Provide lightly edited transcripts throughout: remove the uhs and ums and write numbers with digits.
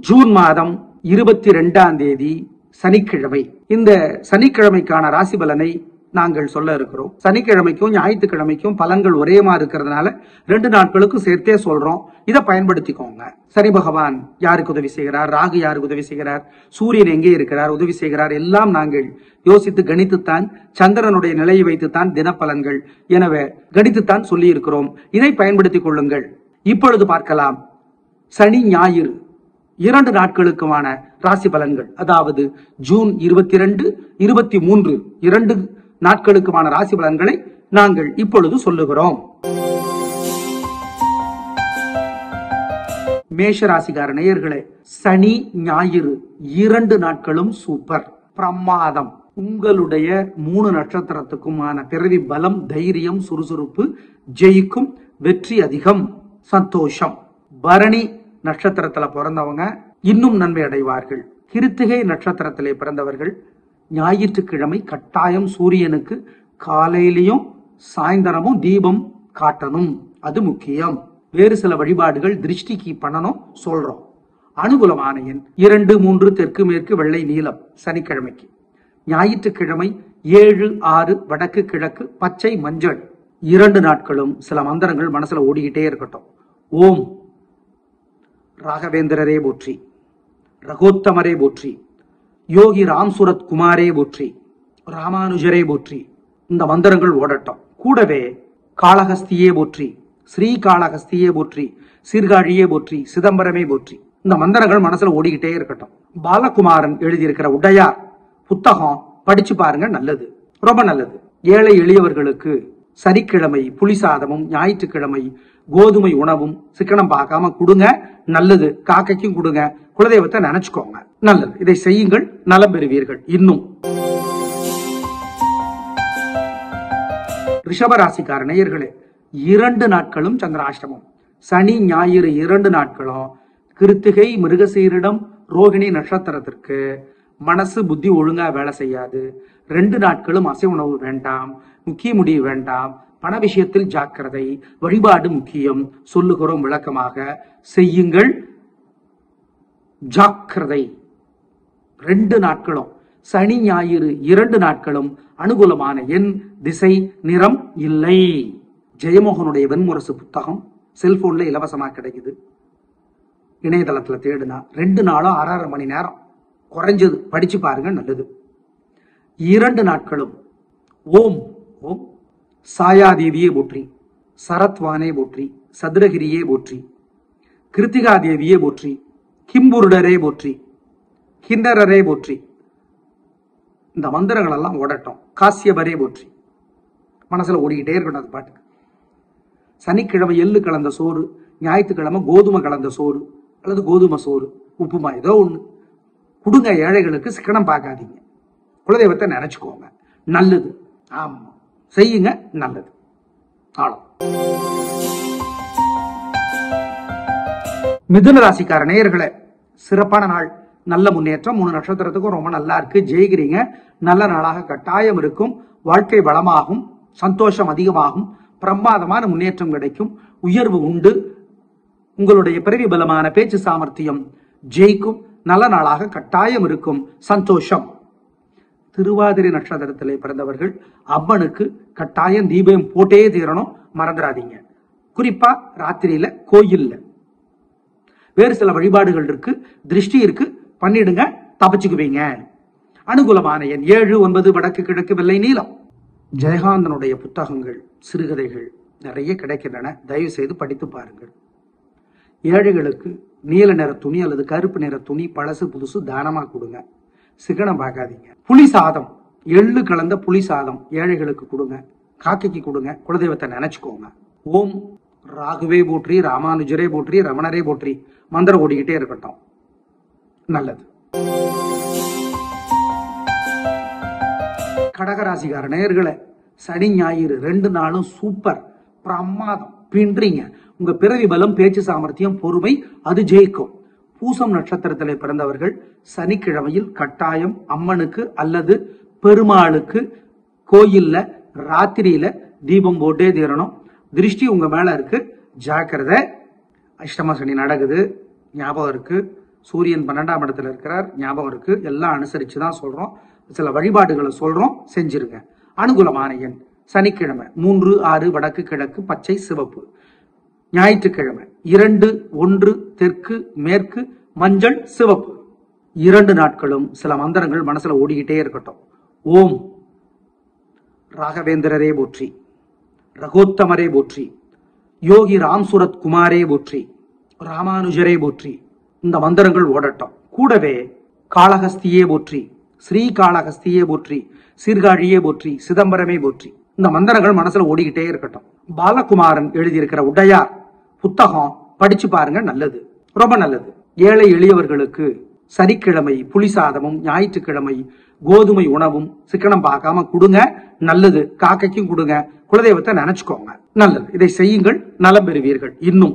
June மாதம் 22ஆம் தேதி சனிக்கிழமை. இந்த சனிக்கிழமைக்கான ராசி பலனை நாங்கள் சொல்ல இருக்கிறோம். சனிக்கிழமைக்கும் ஞாயிற்றுக்கிழமைக்கும் பலன்கள் ஒரே மாதிரி இருக்கிறதுனால 2 நாட்களுக்கும் சேர்த்தே சொல்றோம். இதை பயன்படுத்திக்கோங்க. சனி பகவான் யாருக்கு உதவி செய்கிறார், ராகு யாருக்கு உதவி செய்கிறார், சூரியன் எங்கே இருக்கிறார் உதவி செய்கிறார், எல்லாம் நாங்கள் யோசித்து கணித்துத்தான், சந்திரனுடைய நிலையை வைத்துத்தான் தினப்பலன்கள் எனவே கணித்துத்தான் சொல்லி இருக்கிறோம். இதை பயன்படுத்திக் கொள்ளுங்கள். இப்பொழுது பார்க்கலாம் சனி ஞாயிறு 2 நாட்களுக்குமான ராசி பலன்கள். அதாவது ஜூன் 22, 23 2 நாட்களுக்குமான ராசி பலன்களை நாங்கள் இப்பொழுது சொல்லுகிறோம். மேஷ ராசிக்கார நேயர்களே, சனி ஞாயிறு 2 நாட்களும் சூப்பர் பிரமாதம். உங்களுடைய 3 நட்சத்திரத்துக்குமான பிறவி பலம், தைரியம், சுறுசுறுப்பு, ஜெயிக்கும், வெற்றி அதிகம், சந்தோஷம். பரணி நட்சத்திரத்துல பிறந்தவங்க இன்னும் நன்மை அடைவார்கள். கிருத்திகை நட்சத்திரத்திலே பிறந்தவர்கள் ஞாயிற்றுக்கிழமை கட்டாயம் சூரியனுக்கு காலையிலையும் சாயந்தரமும் தீபம் காட்டணும், அது முக்கியம். வேறு சில வழிபாடுகள் திருஷ்டிக்கு பண்ணணும் சொல்றோம். அனுகூலமான எண் 2, 3 தெற்கு மேற்கு வெள்ளை நீலம் சனிக்கிழமைக்கு. ஞாயிற்றுக்கிழமை 7, 6 வடக்கு கிழக்கு பச்சை மஞ்சள். 2 நாட்களும் சில மந்திரங்கள் மனசுல ஓடிக்கிட்டே இருக்கட்டும். ஓம் ராகவேந்திரரே போற்றி, ரகோத்தமரே போற்றி, யோகி ராம் சுரத் குமாரே போற்றி, ராமானுஜரே போற்றி. இந்த மந்திரங்கள் ஓடட்டும். கூடவே காளஹஸ்தியே போற்றி, ஸ்ரீ காளஹஸ்தியே போற்றி, சீர்காழியே போற்றி, சிதம்பரமே போற்றி. இந்த மந்திரங்கள் மனசுல ஓடிக்கிட்டே இருக்கட்டும். பாலகுமாரன் எழுதியிருக்கிற உடையார் புத்தகம் படிச்சு பாருங்க, நல்லது, ரொம்ப நல்லது. ஏழை எளியவர்களுக்கு சனிக்கிழமை புளி சாதமும் ஞாயிற்றுக்கிழமை கோதுமை உணவும் சிக்கனம் பார்க்காம கொடுங்க, நல்லது. காக்கைக்கும் கொடுங்க, குலதெய்வத்தை நினைச்சுக்கோங்க, நல்லது. இதை செய்யுங்கள், நலம் பெறுவீர்கள். இன்னும் ரிஷபராசிக்கார நேயர்களே, 2 நாட்களும் சந்திராஷ்டமம். சனி ஞாயிறு 2 நாட்களும் கிருத்திகை மிருகசீரிடம் ரோகிணி நட்சத்திரத்திற்கு மனசு புத்தி ஒழுங்கா வேலை செய்யாது. 2 நாட்களும் அசை உணவு வேண்டாம், முக்கிய முடிவு வேண்டாம், பண விஷயத்தில் ஜாக்கிரதை, வழிபாடு முக்கியம். சொல்லுகிறோம் விளக்கமாக, செய்யுங்கள், ஜாக்கிரதை. 2 நாட்களும் சனி ஞாயிறு 2 நாட்களும் அனுகூலமான எண், திசை, நிறம் இல்லை. ஜெயமோகனுடைய வெண்முரசு புத்தகம் செல்போன்ல இலவசமா கிடைக்குது. இணையதளத்துல தேடுனா 2 நாளும் 6.5 மணி நேரம் குறைஞ்சது படிச்சு பாருங்க, நல்லது. 2 நாட்களும் ஓம் ஓம் சாயாதேவியே போற்றி, சரத்வானே போற்றி, சதுரகிரியே போற்றி, கிருத்திகா தேவியே போற்றி, கிம்புருடரே போற்றி, கிண்டரரே போற்றி. இந்த மந்திரங்கள் எல்லாம் ஓடட்டும். காசியபரே போற்றி மனசுல ஓடிக்கிட்டே இருக்கட்டும் அது பாட்டுக்கு. சனிக்கிழமை எள்ளு கலந்த சோறு, ஞாயிற்றுக்கிழமை கோதுமை கலந்த சோறு அல்லது கோதுமை சோறு, உப்புமா, ஏதோ ஒண்ணு கொடுங்க. ஏழைகளுக்கு சிக்கனம் பார்க்காதீங்க, குலதெய்வத்தை நினைச்சுக்கோங்க, நல்லது. ஆமா, செய்யுங்க, நல்லது. ஆளும். மிதுன ராசிக்கார நேயர்களே, சிறப்பான நாள், நல்ல முன்னேற்றம். 3 நட்சத்திரத்துக்கும் ரொம்ப நல்லா இருக்கு, ஜெயிக்கிறீங்க. நல்ல நாளாக கட்டாயம் இருக்கும். வாழ்க்கை வளமாகும், சந்தோஷம் அதிகமாகும், பிரமாதமான முன்னேற்றம் கிடைக்கும், உயர்வு உண்டு. உங்களுடைய பிறவி பலமான பேச்சு சாமர்த்தியம் ஜெயிக்கும். நல்ல நாளாக கட்டாயம் இருக்கும், சந்தோஷம். திருவாதிரை நட்சத்திரத்திலே பிறந்தவர்கள் அம்மனுக்கு கட்டாயம் தீபம் போட்டே தீரணும், மறந்துடாதீங்க. குறிப்பா ராத்திரியில கோயில்ல. வேறு சில வழிபாடுகள் இருக்கு, திருஷ்டி இருக்கு, பண்ணிடுங்க, தப்பிச்சுக்குவீங்க. அனுகூலமான எண் 7, 9 வடக்கு கிழக்கு வெள்ளை நீலம். ஜெயகாந்தனுடைய புத்தகங்கள், சிறுகதைகள் நிறைய கிடைக்கின்றன, தயவு செய்து படித்து பாருங்கள். ஏழைகளுக்கு நீல நிற துணி அல்லது கருப்பு நிற துணி பழசு புதுசு தானமா கொடுங்க, சிக்கனம் பார்க்காதீங்க. புளி சாதம், எள்ளு கலந்த புளி சாதம் ஏழைகளுக்கு கொடுங்க, காக்கைக்கு கொடுங்க, குலதெய்வத்தை நினைச்சுக்கோங்க. ஓம் ராகுவே போற்றி, ராமானுஜரே போற்றி, ரமணரே போற்றி மந்திரம் ஓடிக்கிட்டே இருக்கட்டும், நல்லது. கடகராசிக்கார நேயர்களே, சனி ஞாயிறு 2 நாளும் சூப்பர் பிரமாதம், பின்றீங்க. உங்க பிறவி பலம், பேச்சு சாமர்த்தியம், பொறுமை, அது ஜெயிக்கும். பூசம் நட்சத்திரத்திலே பிறந்தவர்கள் சனிக்கிழமையில் கட்டாயம் அம்மனுக்கு அல்லது பெருமாளுக்கு கோயில்ல ராத்திரியில தீபம் போட்டே தீரணும். திருஷ்டி உங்க மேல இருக்கு, ஜாக்கிரதை. அஷ்டம சனி நடக்குது, ஞாபகம் இருக்கு. சூரியன் 12ஆம் இடத்துல இருக்கிறார், ஞாபகம் இருக்கு. எல்லாம் அனுசரிச்சு தான் சொல்றோம். சில வழிபாடுகளை சொல்றோம், செஞ்சிருங்க. அனுகூலமான எண் சனிக்கிழமை 3, 6 வடக்கு கிழக்கு பச்சை சிவப்பு. ஞாயிற்றுக்கிழமை 2, 1 தெற்கு மேற்கு மஞ்சள் சிவப்பு. 2 நாட்களும் சில மந்திரங்கள் மனசுல ஓடிக்கிட்டே இருக்கட்டும். ஓம் ராகவேந்திரரே போற்றி, ரகோத்தமரே போற்றி, யோகி ராம் சூரத் குமாரே போற்றி, ராமானுஜரே போற்றி. இந்த மந்திரங்கள் ஓடட்டும். கூடவே காளஹஸ்தியே போற்றி, ஸ்ரீ காளஹஸ்தியே போற்றி, சீர்காழியே போற்றி, சிதம்பரமே போற்றி. இந்த மந்திரங்கள் மனசுல ஓடிக்கிட்டே இருக்கட்டும். பாலகுமாரன் எழுதியிருக்கிற உடையார் புத்தகம் படிச்சு பாருங்க, நல்லது, ரொம்ப நல்லது. ஏழை எளியவர்களுக்கு சனிக்கிழமை புளிசாதமும் ஞாயிற்றுக்கிழமை கோதுமை உணவும் சிக்கனம் பார்க்காம கொடுங்க, நல்லது. காக்கைக்கும் கொடுங்க, குலதெய்வத்தை நினைச்சுக்கோங்க, நல்லது. இதை செய்யுங்கள், நலம் பெறுவீர்கள். இன்னும்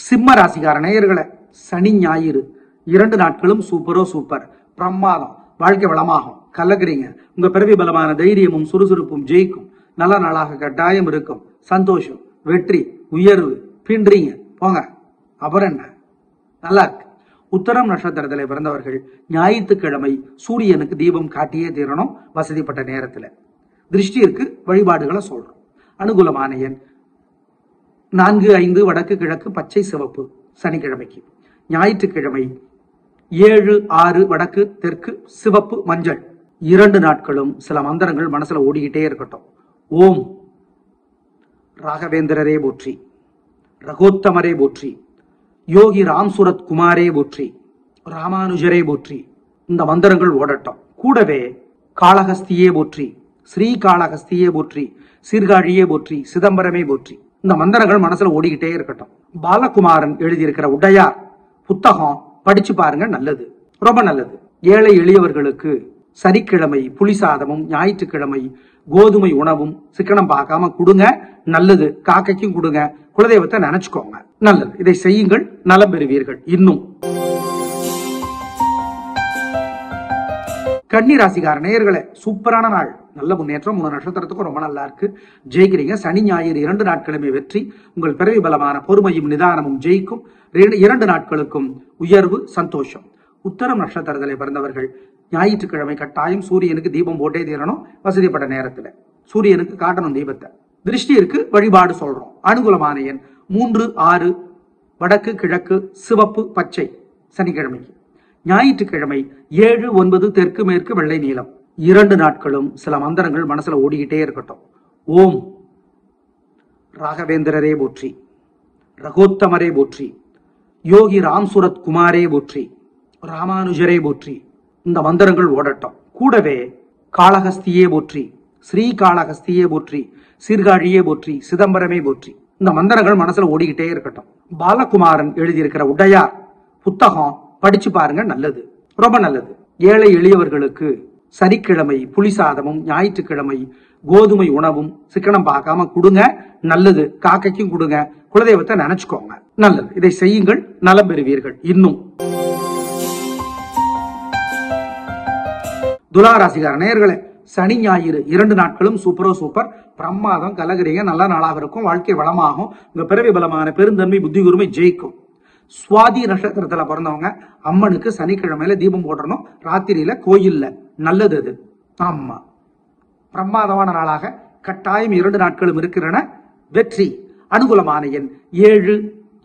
சிம்ம ராசிக்கார நேயர்களே, சனி ஞாயிறு 2 நாட்களும் சூப்பரோ சூப்பர், பிரமாதம். வாழ்க்கை வளமாகும், கலக்குறீங்க. உங்க பிறவி பலமான தைரியமும் சுறுசுறுப்பும் ஜெயிக்கும். நல்ல நாளாக கட்டாயம் இருக்கும். சந்தோஷம், வெற்றி, உயர்வு பின்றீங்க போங்க. அப்புறம் என்ன, நல்லா இருக்கு. உத்தரம் நட்சத்திரத்தில் பிறந்தவர்கள் ஞாயிற்றுக்கிழமை சூரியனுக்கு தீபம் காட்டியே தீரணும், வசதிப்பட்ட நேரத்தில். திருஷ்டியிற்கு வழிபாடுகளை சொல்றோம். அனுகூலமான எண் 4, 5 வடக்கு கிழக்கு பச்சை சிவப்பு சனிக்கிழமைக்கு. ஞாயிற்றுக்கிழமை 7, 6 வடக்கு தெற்கு சிவப்பு மஞ்சள். 2 நாட்களும் சில மந்திரங்கள் மனசுல ஓடிக்கிட்டே இருக்கட்டும். ஓம் ராகவேந்திரரே போற்றி, ரகோத்தமரே போற்றி, யோகி ராம் சூரத் குமாரே போற்றி, ராமானுஜரே போற்றி. இந்த மந்திரங்கள் ஓடட்டும். கூடவே காளஹஸ்தியே போற்றி, ஸ்ரீ காளஹஸ்தியே போற்றி, சீர்காழியே போற்றி, சிதம்பரமே போற்றி. இந்த மந்திரங்கள் மனசுல ஓடிக்கிட்டே இருக்கட்டும். பாலகுமாரன் எழுதியிருக்கிற உடையார் புத்தகம் படிச்சு பாருங்க, நல்லது, ரொம்ப நல்லது. ஏழை எளியவர்களுக்கு சனிக்கிழமை புளிசாதமும் ஞாயிற்றுக்கிழமை கோதுமை உணவும் சிக்கனம் பார்க்காம கொடுங்க, நல்லது. காக்கைக்கும் கொடுங்க, குலதெய்வத்தை நினைச்சுக்கோங்க, நல்லது. இதை செய்யுங்கள், நலம் பெறுவீர்கள். இன்னும் கன்னி ராசிக்கார நேயர்களே, சூப்பரான நாள், நல்ல முன்னேற்றம். 3 நட்சத்திரத்துக்கும் ரொம்ப நல்லா இருக்கு, ஜெயிக்கிறீங்க. சனி ஞாயிறு 2 நாட்களுமே வெற்றி. உங்கள் பிறவி பலமான பொறுமையும் நிதானமும் ஜெயிக்கும். 2 நாட்களுக்கும் உயர்வு, சந்தோஷம். உத்தரம் நட்சத்திரத்தில் பிறந்தவர்கள் ஞாயிற்றுக்கிழமை கட்டாயம் சூரியனுக்கு தீபம் போட்டே தீரணும், வசதிப்பட்ட நேரத்தில். சூரியனுக்கு காட்டணும் தீபத்தை. திருஷ்டியிற்கு வழிபாடு சொல்றோம். அனுகூலமான எண் 3, 6 வடக்கு கிழக்கு சிவப்பு பச்சை சனிக்கிழமைக்கு. ஞாயிற்றுக்கிழமை 7, 9 தெற்கு மேற்கு வெள்ளை நீலம். 2 நாட்களும் சில மந்திரங்கள் மனசுல ஓடிக்கிட்டே இருக்கட்டும். ஓம் ராகவேந்திரரே போற்றி, ரகோத்தமரே போற்றி, யோகி ராம் சூரத் குமாரே போற்றி, ராமானுஜரே போற்றி. இந்த மந்திரங்கள் ஓடட்டும். கூடவே காளஹஸ்தியே போற்றி, ஸ்ரீ காளஹஸ்தியே போற்றி, சீர்காழியே போற்றி, சிதம்பரமே போற்றி. இந்த மந்திரங்கள் மனசுல ஓடிக்கிட்டே இருக்கட்டும். பாலகுமாரன் எழுதியிருக்கிற உடையார் புத்தகம் படிச்சு பாருங்க, நல்லது, ரொம்ப நல்லது. ஏழை எளியவர்களுக்கு சனிக்கிழமை புளிசாதமும் ஞாயிற்றுக்கிழமை கோதுமை உணவும் சிக்கனம் பார்க்காம கொடுங்க, நல்லது. காக்கைக்கும் கொடுங்க, குலதெய்வத்தை நினைச்சுக்கோங்க, நல்லது. இதை செய்யுங்கள், நலம் பெறுவீர்கள். இன்னும் துளாராசிகார நேயர்களே, சனி ஞாயிறு 2 நாட்களும் சூப்பரோ சூப்பர், பிரமாதம், கலகுறீங்க. நல்ல நாளாக இருக்கும், வாழ்க்கை வளமாகும். உங்க பிறவி பலமான பெருந்தன்மை புத்தி கூர்மை ஜெயிக்கும். சுவாதி நட்சத்திரத்துல பிறந்தவங்க அம்மனுக்கு சனிக்கிழமையில தீபம் போடணும், ராத்திரியில கோயில்ல, நல்லது அது. ஆமா, பிரமாதமான நாளாக கட்டாயம் 2 நாட்களும் இருக்கிறன, வெற்றி. அனுகூலமான எண் 7,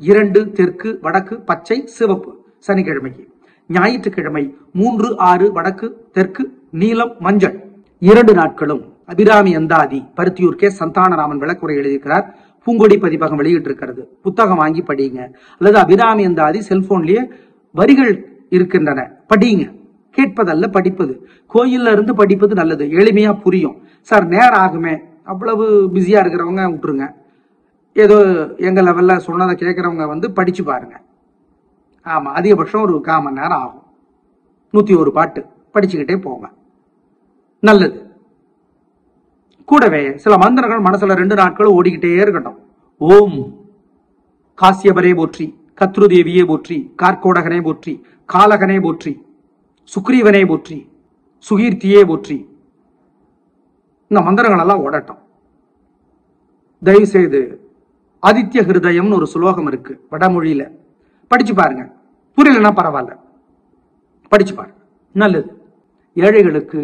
2 தெற்கு வடக்கு பச்சை சிவப்பு சனிக்கிழமைக்கு. ஞாயிற்றுக்கிழமை 3, 6 வடக்கு தெற்கு நீலம் மஞ்சள். 2 நாட்களும் அபிராமி அந்தாதி பருத்தியூர் கே சந்தானராமன் விளக்குரை எழுதியிருக்கிறார். பூங்கொடி பதிப்பகம் வெளியிட்டு இருக்கிறது, புத்தகம் வாங்கி படிங்க. அல்லது அபிராமி அந்தாதி செல்போன்லயே வரிகள் இருக்கின்றன, படிங்க. கேட்பதல்ல, படிப்பது. கோயில்ல இருந்து படிப்பது நல்லது, எளிமையா புரியும். சார் நேரம் ஆகுமே, அவ்வளவு பிஸியா இருக்கிறவங்க விட்டுருங்க. ஏதோ எங்க லெவல்ல சொன்னதை கேட்கறவங்க படிச்சு பாருங்க. ஆமா, அதிகபட்சம் ஒரு 1/4 மணி நேரம் ஆகும். 101 பாட்டு படிச்சுக்கிட்டே போங்க, நல்லது. கூடவே சில மந்திரங்கள் மனசுல 2 நாட்களும் ஓடிக்கிட்டே இருக்கட்டும். ஓம் காசியபரே போற்றி, கத்ருதேவியே போற்றி, கார்கோடகனே போற்றி, காலகனே போற்றி, சுக்ரீவனே போற்றி, சுகீர்த்தியே போற்றி. இந்த மந்திரங்கள் எல்லாம் ஓடட்டும். தயவு செய்து ஆதித்ய ஹிருதயம்னு ஒரு சுலோகம் இருக்கு வடமொழியில. படிச்சு பாருங்க. புரியலன்னா பரவாயில்ல, படிச்சு பாருங்க, நல்லது. ஏழைகளுக்கு,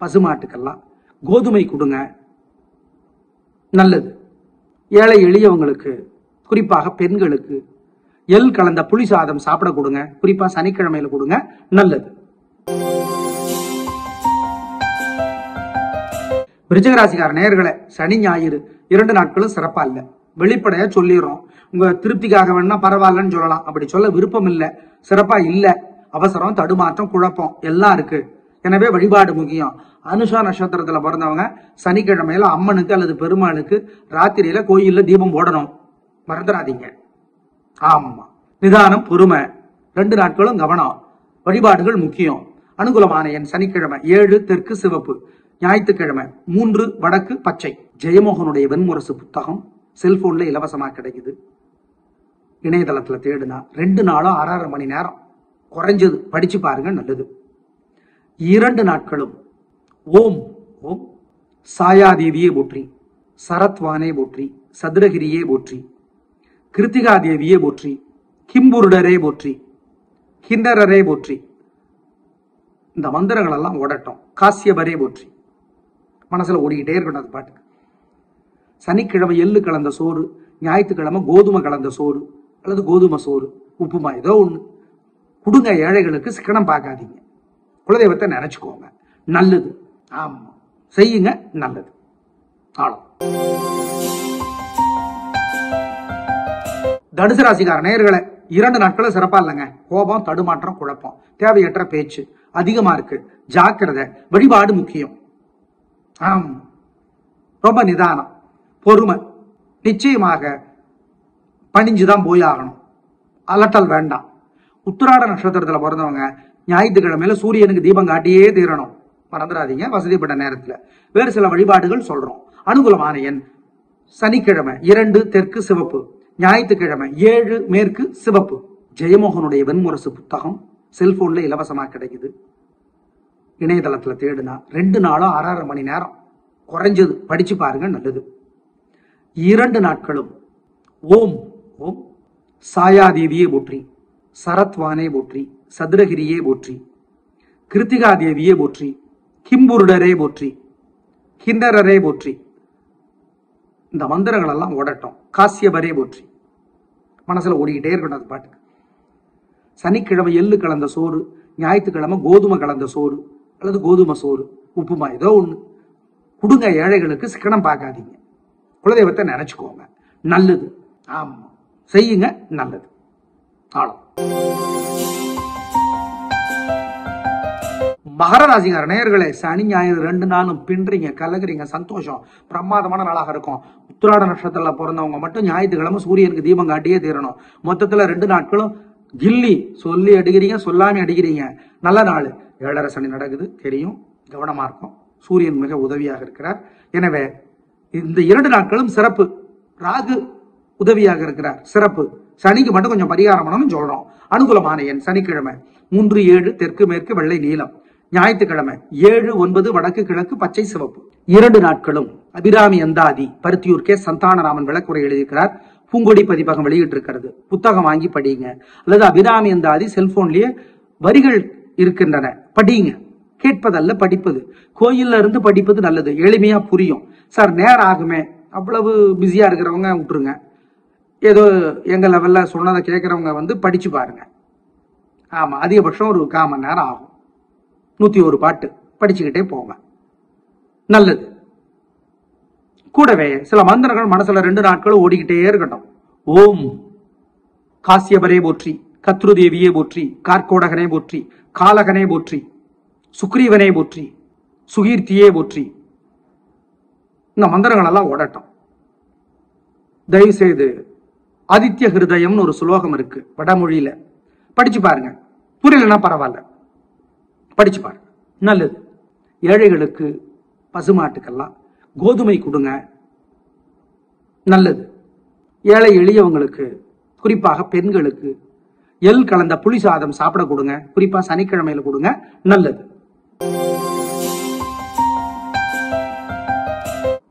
பசுமாட்டுக்கெல்லாம் கோதுமை கொடுங்க, நல்லது. ஏழை எளியவங்களுக்கு, குறிப்பாக பெண்களுக்கு எள் கலந்த புளி சாதம் சாப்பிட கொடுங்க, குறிப்பா சனிக்கிழமையில கொடுங்க, நல்லது. விருச்சிகராசிக்கார நேயர்களே, சனி ஞாயிறு 2 நாட்களும் சிறப்பா இல்ல. வெளிப்படையா சொல்லிடுறோம். உங்க திருப்திக்காக வேணா பரவாயில்லன்னு சொல்லலாம். அப்படி சொல்ல விருப்பம் இல்ல. சிறப்பா இல்ல. அவசரம், தடுமாற்றம், குழப்பம் எல்லாம் இருக்கு. எனவே வழிபாடு முக்கியம். அனுஷா நட்சத்திரத்துல பிறந்தவங்க சனிக்கிழமையில அம்மனுக்கு அல்லது பெருமாளுக்கு ராத்திரியில கோயில்ல தீபம் போடணும், மறந்துடாதீங்க. ஆமா, நிதானம், பொறுமை, 2 நாட்களும் கவனம். வழிபாடுகள் முக்கியம். அனுகூலமான எண் சனிக்கிழமை 7 தெற்கு சிவப்பு, ஞாயிற்றுக்கிழமை 3 வடக்கு பச்சை. ஜெயமோகனுடைய வெண்முரசு புத்தகம் செல்போன்ல இலவசமா கிடைக்குது. இணையதளத்துல தேடுனா 2 நாளும் 6.5 மணி நேரம் குறைஞ்சது படிச்சு பாருங்க, நல்லது. 2 நாட்களும் ஓம் ஓம் சாயாதேவியே போற்றி, சரத்வானே போற்றி, சதுரகிரியே போற்றி, கிருத்திகா தேவியே போற்றி, கிம்புருடரே போற்றி, கிண்ணரரே போற்றி. இந்த மந்திரங்கள் எல்லாம் ஓடட்டும். காசியபரே போற்றி மனசுல ஓடிக்கிட்டே இருக்கணும் அது பாட்டுக்கு. சனிக்கிழமை எள்ளு கலந்த சோறு, ஞாயிற்றுக்கிழமை கோதுமை கலந்த சோறு அல்லது கோதுமை சோறு, உப்புமா, ஏதோ ஒண்ணு கொடுங்க. ஏழைகளுக்கு சிக்கனம் பார்க்காதீங்க. குலதெய்வத்தை நினைச்சுக்கோங்க, நல்லது. ஆமா, செய்யுங்க, நல்லது. ஆளும். தனுசு ராசிக்கார நேயர்களே, 2 நாட்களும் சிறப்பா இல்லைங்க. கோபம், தடுமாற்றம், குழப்பம், தேவையற்ற பேச்சு அதிகமா இருக்கு. ஜாக்கிரதை. வழிபாடு முக்கியம். ஆமா, ரொம்ப நிதானம், பொறுமை. நிச்சயமாக பணிஞ்சுதான் போய் ஆகணும். அலட்டல் வேண்டாம். உத்திராட நட்சத்திரத்துல பிறந்தவங்க ஞாயிற்றுக்கிழமையில சூரியனுக்கு தீபம் காட்டியே தீரணும், மறந்துடாதீங்க. வசதிப்பட்ட நேரத்துல வேறு சில வழிபாடுகள் சொல்றோம். அனுகூலமான எண் சனிக்கிழமை 2 தெற்கு சிவப்பு, ஞாயிற்றுக்கிழமை 7 மேற்கு சிவப்பு. ஜெயமோகனுடைய வெண்முரசு புத்தகம் செல்போன்ல இலவசமா கிடைக்குது. இணையதளத்துல தேடுனா 2 நாளும் 6.5 மணி நேரம் குறைஞ்சது படிச்சு பாருங்க, நல்லது. 2 நாட்களும் ஓம் ஓம் சாயாதேவியே போற்றி, சரத்வானே போற்றி, சதுரகிரியே போற்றி, கிருத்திகா தேவியே போற்றி, கிம்புருடரே போற்றி, கிண்ணரரே போற்றி. இந்த மந்திரங்கள் எல்லாம் ஓடட்டும். காசியபரே போற்றி மனசுல ஓடிக்கிட்டே இருக்கணும் அது பாட்டுக்கு. சனிக்கிழமை எள்ளு கலந்த சோறு, ஞாயிற்றுக்கிழமை கோதுமை கலந்த சோறு அல்லது கோதுமை சோறு, உப்புமா, ஏதோ ஒண்ணு கொடுங்க. ஏழைகளுக்கு சிக்கனம் பார்க்காதீங்க. குலதெய்வத்தை நினைச்சுக்கோங்க, நல்லது. ஆமா, செய்யுங்க, நல்லது. ஆளும். மகர ராசிக்கார நேயர்களே, சனி ஞாயிறு 2 நாளும் பின்றீங்க, கலகுறீங்க, சந்தோஷம், பிரமாதமான நாளாக இருக்கும். உத்திராட நட்சத்திரத்துல பிறந்தவங்க மட்டும் ஞாயிற்றுக்கிழமை சூரியனுக்கு தீபம் காட்டியே தீரணும். மொத்தத்துல 2 நாட்களும் கில்லி சொல்லி அடிக்கிறீங்க, சொல்லாம அடிக்கிறீங்க. நல்ல நாள். 7.5 சனி நடக்குது, தெரியும், கவனமா இருக்கும். சூரியன் மிக உதவியாக இருக்கிறார். எனவே இந்த 2 நாட்களும் சிறப்பு. ராகு உதவியாக இருக்கிறார், சிறப்பு. சனிக்கு மட்டும் கொஞ்சம் பரிகாரம் பண்ணணும்னு சொல்றோம். அனுகூலமான எண் சனிக்கிழமை 3 7 தெற்கு மேற்கு வெள்ளை நீலம், ஞாயிற்றுக்கிழமை 7 9 வடக்கு கிழக்கு பச்சை சிவப்பு. 2 நாட்களும் அபிராமி அந்தாதி பருத்தியூர் கே சந்தானராமன் விளக்குரை எழுதியிருக்கிறார். பூங்கொடி பதிப்பகம் வெளியிட்டு இருக்கிறது. புத்தகம் வாங்கி படிங்க, அல்லது அபிராமி அந்தாதி செல்போன்லயே வரிகள் இருக்கின்றன, படிங்க. கேட்பதல்ல, படிப்பது. கோயில்ல இருந்து படிப்பது நல்லது, எளிமையா புரியும். சார் நேரம் ஆகுமே, அவ்வளவு பிஸியா இருக்கிறவங்க விட்டுருங்க. ஏதோ எங்க லெவல்ல சொன்னதை கேட்கறவங்க படிச்சு பாருங்க. ஆமா, அதிகபட்சம் ஒரு 1/4 மணி நேரம் ஆகும். 101 பாட்டு படிச்சுக்கிட்டே போங்க, நல்லது. கூடவே சில மந்திரங்கள் மனசுல 2 நாட்களும் ஓடிக்கிட்டே இருக்கட்டும். ஓம் காசியபரே போற்றி, கத்ருதேவியே போற்றி, கார்கோடகனே போற்றி, காலகனே போற்றி, சுக்ரீவனே போற்றி, சுகீர்த்தியே போற்றி. இந்த மந்திரங்கள் எல்லாம் ஓடட்டும். தயவு செய்து ஆதித்ய ஹிருதயம்னு ஒரு சுலோகம் இருக்கு வடமொழியில, படிச்சு பாருங்க. புரியலன்னா பரவாயில்ல, படிச்சு பாருங்க, நல்லது. ஏழைகளுக்கு, பசுமாட்டுக்கெல்லாம் கோதுமை கொடுங்க, நல்லது. ஏழை எளியவங்களுக்கு, குறிப்பாக பெண்களுக்கு எள் கலந்த புளி சாதம் சாப்பிட கொடுங்க, குறிப்பா சனிக்கிழமையில கொடுங்க, நல்லது.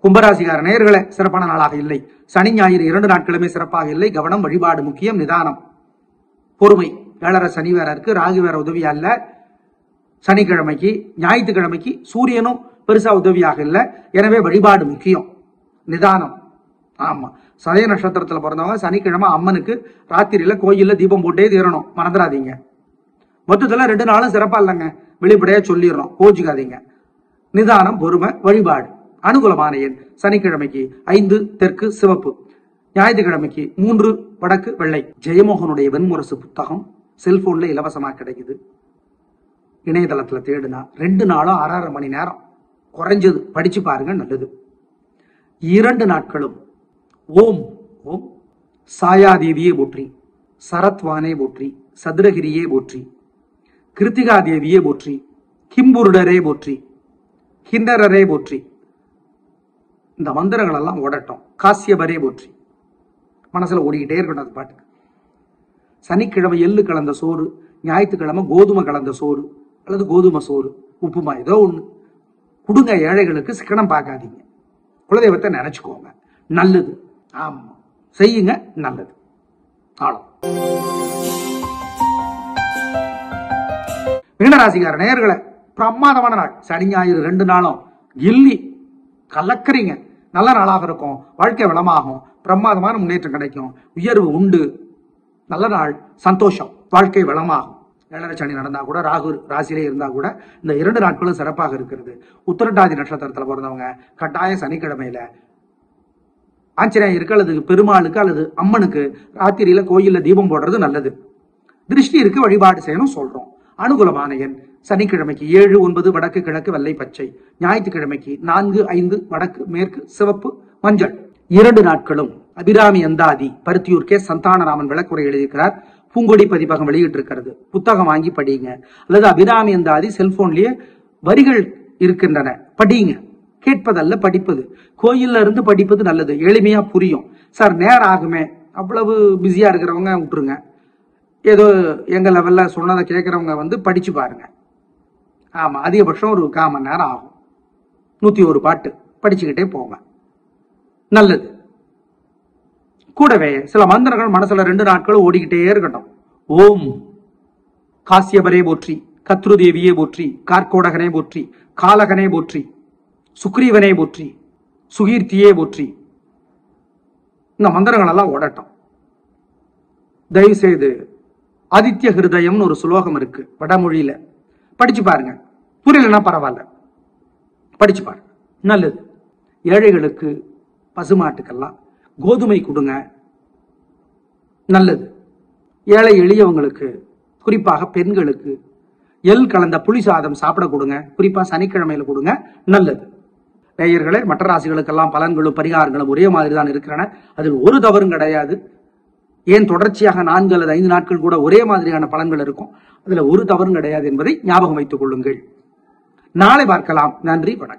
கும்பராசிக்கார நேயர்களே, சிறப்பான நாளாக இல்லை. சனி ஞாயிறு 2 நாட்களுமே சிறப்பாக இல்லை. கவனம், வழிபாடு முக்கியம். நிதானம், பொறுமை. 7.5 சனி வேற இருக்கு, ராகு வேற உதவியா இல்ல. சனிக்கிழமைக்கு ஞாயிற்றுக்கிழமைக்கு சூரியனும் பெருசா உதவியாக இல்லை. எனவே வழிபாடு முக்கியம், நிதானம். ஆமா, சதய நட்சத்திரத்துல பிறந்தவங்க சனிக்கிழமை அம்மனுக்கு ராத்திரியில கோயில்ல தீபம் போட்டே தீரணும், மறந்துடாதீங்க. மொத்தத்துல 2 நாளும் சிறப்பா இல்லைங்க, வெளிப்படையா சொல்லிடுறோம், கோச்சிக்காதீங்க. நிதானம், பொறுமை, வழிபாடு. அனுகூலமான எண் சனிக்கிழமைக்கு 5 தெற்கு சிவப்பு, ஞாயிற்றுக்கிழமைக்கு 3 வடக்கு வெள்ளை. ஜெயமோகனுடைய வெண்முரசு புத்தகம் செல்போன்ல இலவசமா கிடைக்குது. இணையதளத்துல தேடுனா 2 நாளும் 6.5 மணி நேரம் குறைஞ்சது படிச்சு பாருங்க, நல்லது. 2 நாட்களும் ஓம் ஓம் சாயாதேவியே போற்றி, சரத்வானே போற்றி, சதுரகிரியே போற்றி, கிருத்திகா தேவியே போற்றி, கிம்புருடரே போற்றி, கிண்ணரரே போற்றி, இந்த மந்திரங்கள் எல்லாம் ஓடட்டும். காசியபரே போற்றி மனசுல ஓடிக்கிட்டே இருக்கட்டும் அது பாட்டுக்கு. சனிக்கிழமை எள்ளு கலந்த சோறு, ஞாயிற்றுக்கிழமை கோதுமை கலந்த சோறு அல்லது கோதுமை சோறு, உப்புமா, ஏதோ ஒண்ணு கொடுங்க ஏழைகளுக்கு. சிக்கனம் பார்க்காதீங்க, குலதெய்வத்தை நினைச்சுக்கோங்க, நல்லது. ஆமா, செய்யுங்க, நல்லது. ஆளும். மீனராசிக்கார நேயர்களே, பிரமாதமான நாள். சனி ஞாயிறு 2 நாளும் கில்லி கலக்கறீங்க. நல்ல நாளாக இருக்கும். வாழ்க்கை வளமாகும். பிரமாதமான முன்னேற்றம் கிடைக்கும். உயர்வு உண்டு. நல்ல நாள், சந்தோஷம். வாழ்க்கை வளமாகும். 7.5 சனி நடந்தா கூட, ராகு ராசியிலே இருந்தா கூட இந்த 2 நாட்களும் சிறப்பாக இருக்கிறது. உத்திரட்டாதி நட்சத்திரத்துல பிறந்தவங்க கட்டாயம் சனிக்கிழமையில ஆஞ்சநேயருக்கு அல்லது பெருமாளுக்கு அல்லது அம்மனுக்கு ராத்திரியில கோயில்ல தீபம் போடுறது நல்லது. திருஷ்டி இருக்கு, வழிபாடு செய்யணும் சொல்றோம். அனுகூலமான எண் சனிக்கிழமைக்கு 7 9 வடக்கு கிழக்கு வெள்ளை பச்சை, ஞாயிற்றுக்கிழமைக்கு 4 5 வடக்கு மேற்கு சிவப்பு மஞ்சள். 2 நாட்களும் அபிராமி அந்தாதி பருத்தியூர் கே சந்தானராமன் விளக்குரை எழுதியிருக்கிறார். பூங்கொடி பதிப்பகம் வெளியிட்டிருக்கிறது. புத்தகம் வாங்கி படிங்க, அல்லது அபிராமி அந்தாதி செல்போன்லயே வரிகள் இருக்கின்றன, படிங்க. கேட்பதல்ல, படிப்பது. கோயில்ல இருந்து படிப்பது நல்லது, எளிமையா புரியும். சார் நேரம் ஆகுமே, அவ்வளவு பிஸியா இருக்கிறவங்க விட்டுருங்க. ஏதோ எங்க லெவல்ல சொன்னதை கேட்கறவங்க படிச்சு பாருங்க. ஆமா, அதிகபட்சம் ஒரு 1/4 மணி நேரம் ஆகும். 101 பாட்டு படிச்சுக்கிட்டே போங்க, நல்லது. கூடவே சில மந்திரங்கள் மனசுல 2 நாட்களும் ஓடிக்கிட்டே இருக்கட்டும். ஓம் காசியபரே போற்றி, கத்ருதேவியே போற்றி, கார்கோடகனே போற்றி, காலகனே போற்றி, சுக்ரீவனே போற்றி, சுகீர்த்தியே போற்றி. இந்த மந்திரங்கள் எல்லாம் ஓடட்டும். தயவு செய்து ஆதித்ய ஹிருதயம்னு ஒரு சுலோகம் இருக்கு வடமொழியில, படிச்சு பாருங்க. புரியலன்னா பரவாயில்ல, படிச்சு பாருங்க, நல்லது. ஏழைகளுக்கு பசுமாட்டுக்கெல்லாம் கோதுமை கொடுங்க, நல்லது. ஏழை எளியவங்களுக்கு, குறிப்பாக பெண்களுக்கு எள் கலந்த புளி சாதம் சாப்பிட கொடுங்க, குறிப்பா சனிக்கிழமையில கொடுங்க, நல்லது. நேயர்களே, மற்ற ராசிகளுக்கெல்லாம் பலன்களும் பரிகாரங்களும் ஒரே மாதிரி தான் இருக்கிறன. அதில் ஒரு தவறும் கிடையாது. ஏன் தொடர்ச்சியாக 4 அல்லது 5 நாட்கள் கூட ஒரே மாதிரியான பலன்கள் இருக்கும். அதுல ஒரு தவறும் கிடையாது என்பதை ஞாபகம் வைத்துக் கொள்ளுங்கள். நாளை பார்க்கலாம். நன்றி, வணக்கம்.